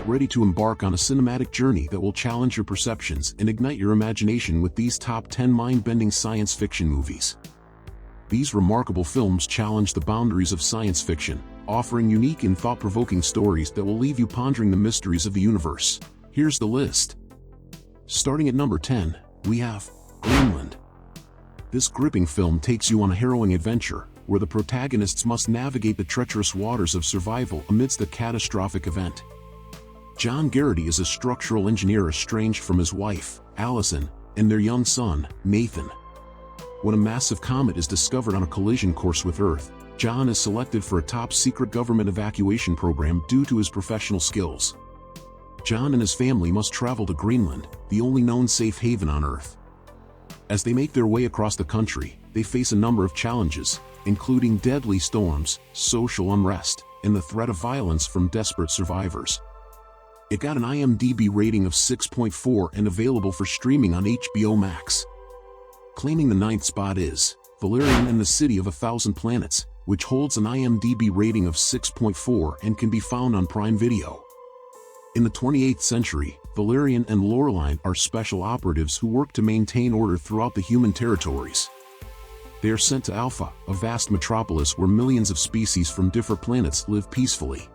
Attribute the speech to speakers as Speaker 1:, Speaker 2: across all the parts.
Speaker 1: get ready to embark on a cinematic journey that will challenge your perceptions and ignite your imagination with these top 10 mind-bending science fiction movies. These remarkable films challenge the boundaries of science fiction, offering unique and thought-provoking stories that will leave you pondering the mysteries of the universe. Here's the list. Starting at number 10, we have Greenland. This gripping film takes you on a harrowing adventure, where the protagonists must navigate the treacherous waters of survival amidst a catastrophic event. John Garrity is a structural engineer estranged from his wife, Allison, and their young son, Nathan. When a massive comet is discovered on a collision course with Earth, John is selected for a top-secret government evacuation program due to his professional skills. John and his family must travel to Greenland, the only known safe haven on Earth. As they make their way across the country, they face a number of challenges, including deadly storms, social unrest, and the threat of violence from desperate survivors. It got an IMDb rating of 6.4 and available for streaming on HBO Max. Claiming the 9th spot is Valhalla and the City of a Thousand Planets, which holds an IMDb rating of 6.4 and can be found on Prime Video. In the 28th century, Valerian and Laureline are special operatives who work to maintain order throughout the human territories. They are sent to Alpha, a vast metropolis where millions of species from different planets live peacefully.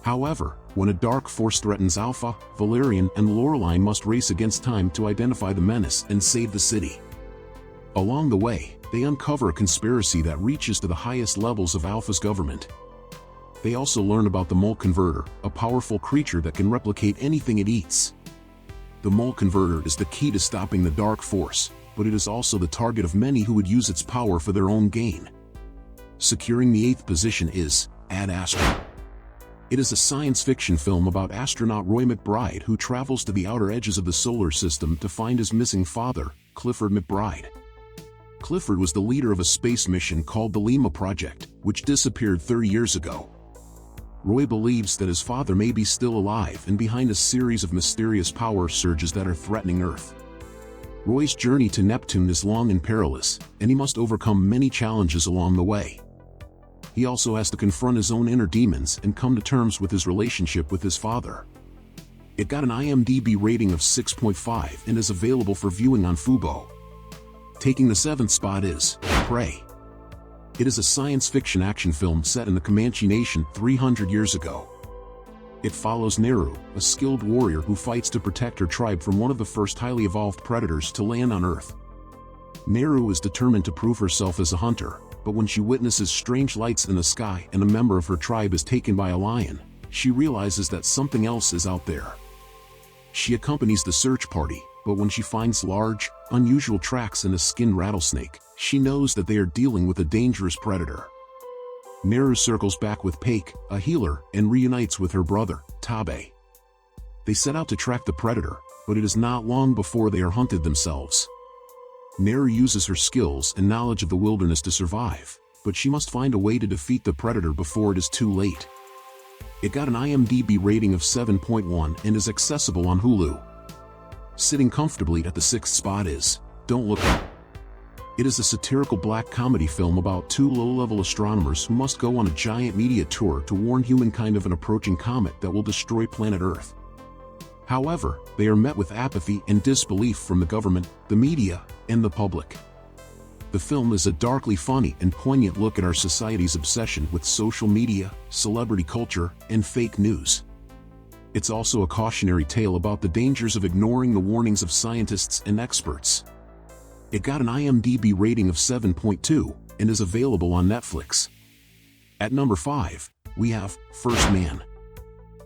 Speaker 1: However, when a dark force threatens Alpha, Valerian and Laureline must race against time to identify the menace and save the city. Along the way, they uncover a conspiracy that reaches to the highest levels of Alpha's government. They also learn about the Mole Converter, a powerful creature that can replicate anything it eats. The Mole Converter is the key to stopping the Dark Force, but it is also the target of many who would use its power for their own gain. Securing the 8th position is Ad Astra. It is a science fiction film about astronaut Roy McBride who travels to the outer edges of the solar system to find his missing father, Clifford McBride. Clifford was the leader of a space mission called the Lima Project, which disappeared 30 years ago. Roy believes that his father may be still alive and behind a series of mysterious power surges that are threatening Earth. Roy's journey to Neptune is long and perilous, and he must overcome many challenges along the way. He also has to confront his own inner demons and come to terms with his relationship with his father. It got an IMDb rating of 6.5 and is available for viewing on Fubo. Taking the 7th spot is Prey. It is a science fiction action film set in the Comanche Nation 300 years ago. It follows Neru, a skilled warrior who fights to protect her tribe from one of the first highly evolved predators to land on Earth. Neru is determined to prove herself as a hunter, but when she witnesses strange lights in the sky and a member of her tribe is taken by a lion, she realizes that something else is out there. She accompanies the search party, but when she finds large, unusual tracks in a skinned rattlesnake, she knows that they are dealing with a dangerous predator. Neru circles back with Paik, a healer, and reunites with her brother, Tabe. They set out to track the predator, but it is not long before they are hunted themselves. Neru uses her skills and knowledge of the wilderness to survive, but she must find a way to defeat the predator before it is too late. It got an IMDb rating of 7.1 and is accessible on Hulu. Sitting comfortably at the 6th spot is Don't Look Up. It is a satirical black comedy film about two low-level astronomers who must go on a giant media tour to warn humankind of an approaching comet that will destroy planet Earth. However, they are met with apathy and disbelief from the government, the media, and the public. The film is a darkly funny and poignant look at our society's obsession with social media, celebrity culture, and fake news. It's also a cautionary tale about the dangers of ignoring the warnings of scientists and experts. It got an IMDb rating of 7.2 and is available on Netflix. At number 5, we have First Man.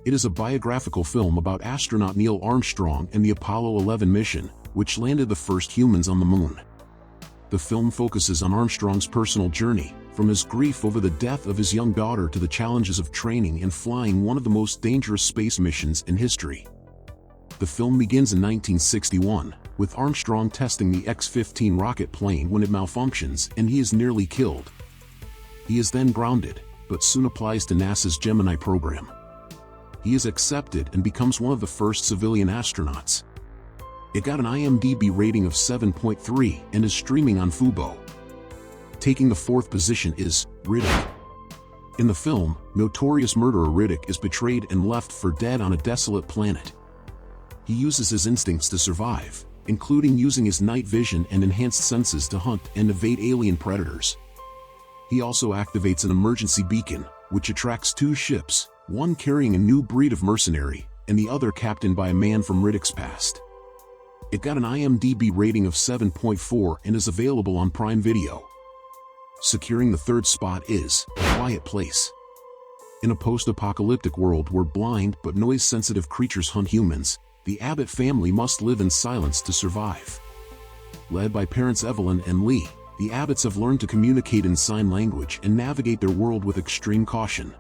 Speaker 1: It is a biographical film about astronaut Neil Armstrong and the Apollo 11 mission, which landed the first humans on the moon. The film focuses on Armstrong's personal journey, from his grief over the death of his young daughter to the challenges of training and flying one of the most dangerous space missions in history. The film begins in 1961, with Armstrong testing the X-15 rocket plane when it malfunctions and he is nearly killed. He is then grounded, but soon applies to NASA's Gemini program. He is accepted and becomes one of the first civilian astronauts. It got an IMDb rating of 7.3 and is streaming on Fubo. Taking the 4th position is Riddick. In the film, notorious murderer Riddick is betrayed and left for dead on a desolate planet. He uses his instincts to survive, including using his night vision and enhanced senses to hunt and evade alien predators. He also activates an emergency beacon, which attracts two ships, one carrying a new breed of mercenary, and the other captained by a man from Riddick's past. It got an IMDb rating of 7.4 and is available on Prime Video. Securing the third spot is A Quiet Place. In a post-apocalyptic world where blind but noise-sensitive creatures hunt humans, the Abbott family must live in silence to survive. Led by parents Evelyn and Lee, the Abbotts have learned to communicate in sign language and navigate their world with extreme caution.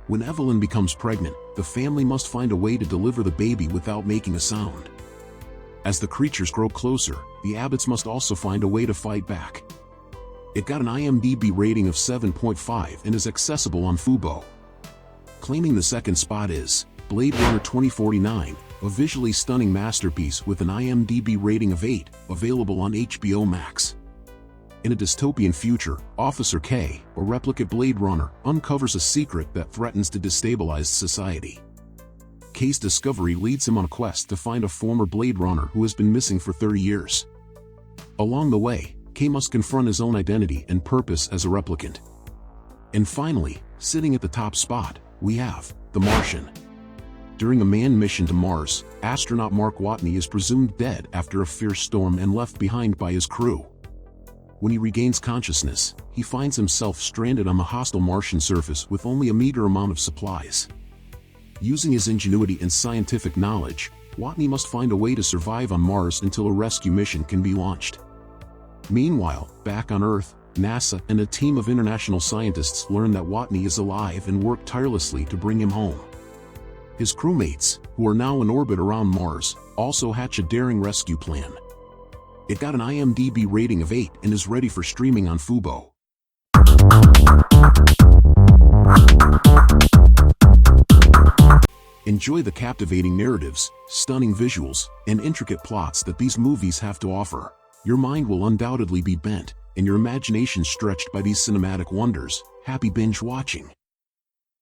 Speaker 1: When Evelyn becomes pregnant, the family must find a way to deliver the baby without making a sound. As the creatures grow closer, the Abbotts must also find a way to fight back. It got an IMDb rating of 7.5 and is accessible on Fubo. Claiming the second spot is Blade Runner 2049, a visually stunning masterpiece with an IMDb rating of 8, available on HBO Max. In a dystopian future, Officer K, a replicate Blade Runner, uncovers a secret that threatens to destabilize society. K's discovery leads him on a quest to find a former Blade Runner who has been missing for 30 years. Along the way, K must confront his own identity and purpose as a replicant. And finally, sitting at the top spot, we have The Martian. During a manned mission to Mars, astronaut Mark Watney is presumed dead after a fierce storm and left behind by his crew. When he regains consciousness, he finds himself stranded on the hostile Martian surface with only a meager amount of supplies. Using his ingenuity and scientific knowledge, Watney must find a way to survive on Mars until a rescue mission can be launched. Meanwhile, back on Earth, NASA and a team of international scientists learn that Watney is alive and work tirelessly to bring him home. His crewmates, who are now in orbit around Mars, also hatch a daring rescue plan. It got an IMDb rating of 8 and is ready for streaming on Fubo. Enjoy the captivating narratives, stunning visuals, and intricate plots that these movies have to offer. Your mind will undoubtedly be bent, and your imagination stretched by these cinematic wonders. Happy binge watching!